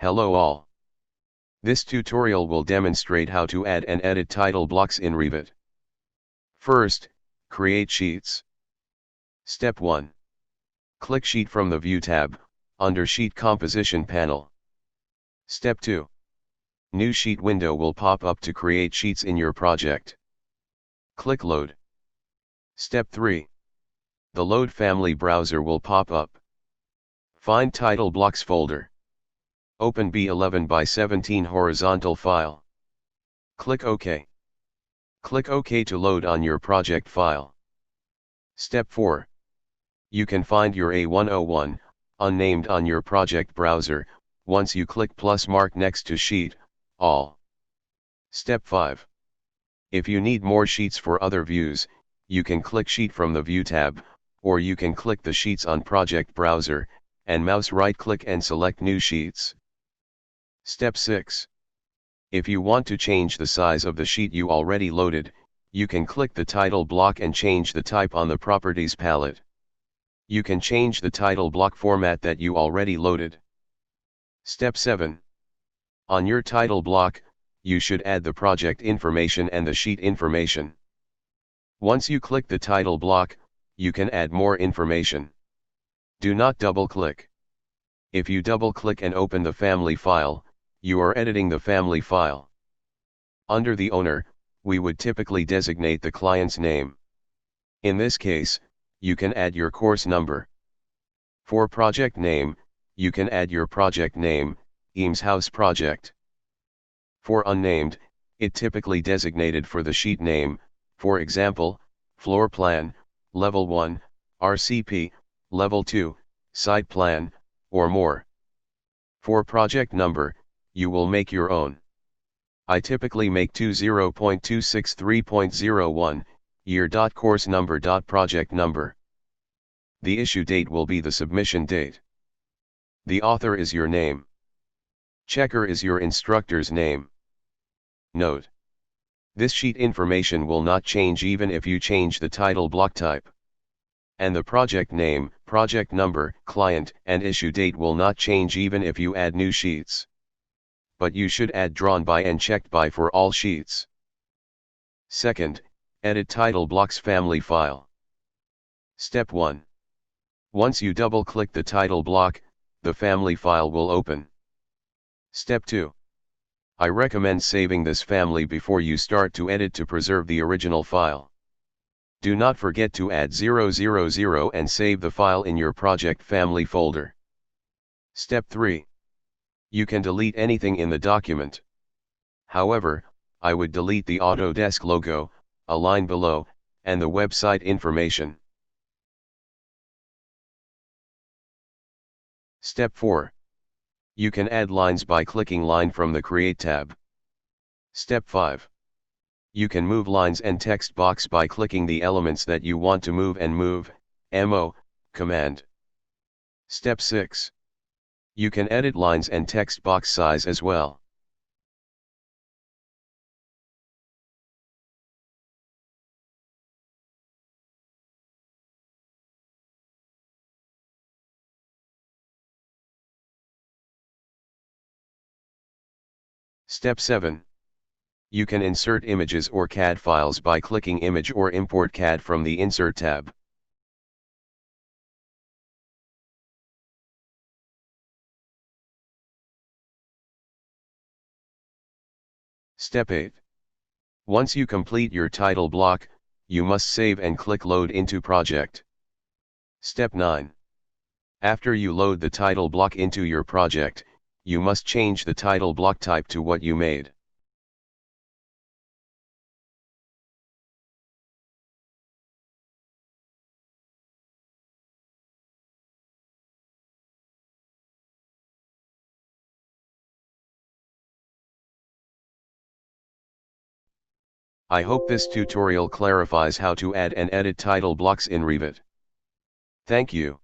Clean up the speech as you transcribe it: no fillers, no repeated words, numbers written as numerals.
Hello all. This tutorial will demonstrate how to add and edit title blocks in Revit. First, create sheets. Step 1. Click Sheet from the View tab, under Sheet Composition panel. Step 2. New sheet window will pop up to create sheets in your project. Click Load. Step 3. The Load Family browser will pop up. Find Titleblocks folder. Open B11x17 horizontal file. Click OK. Click OK to load on your project file. Step 4. You can find your A101, unnamed on your project browser, once you click plus mark next to Sheet, All. Step 5. If you need more sheets for other views, you can click Sheet from the View tab, or you can click the Sheets on Project browser, and mouse right-click and select New Sheets. Step 6. If you want to change the size of the sheet you already loaded, you can click the title block and change the type on the Properties palette. You can change the title block format that you already loaded. Step 7. On your title block, you should add the project information and the sheet information. Once you click the title block, you can add more information. Do not double-click. If you double-click and open the family file, you are editing the family file. Under the owner, we would typically designate the client's name. In this case, you can add your course number. For project name, you can add your project name, Eames House Project. For unnamed, it typically designated for the sheet name, for example, Floor Plan, Level 1, RCP, Level 2, Site Plan, or more. For project number, you will make your own. I typically make 20.263.01, year.course number.project number. The issue date will be the submission date. The author is your name. Checker is your instructor's name. Note: this sheet information will not change even if you change the title block type. And the project name, project number, client, and issue date will not change even if you add new sheets. But you should add drawn by and checked by for all sheets. Second, edit title blocks family file. Step 1. Once you double-click the title block, the family file will open. Step 2. I recommend saving this family before you start to edit to preserve the original file. Do not forget to add 000 and save the file in your project family folder. Step 3. You can delete anything in the document. However, I would delete the Autodesk logo, a line below, and the website information. Step 4. You can add lines by clicking Line from the Create tab. Step 5. You can move lines and text box by clicking the elements that you want to move and move, MO, command. Step 6. You can edit lines and text box size as well. Step 7. You can insert images or CAD files by clicking Image or Import CAD from the Insert tab. Step 8. Once you complete your title block, you must save and click Load into Project. Step 9. After you load the title block into your project, you must change the title block type to what you made. I hope this tutorial clarifies how to add and edit title blocks in Revit. Thank you.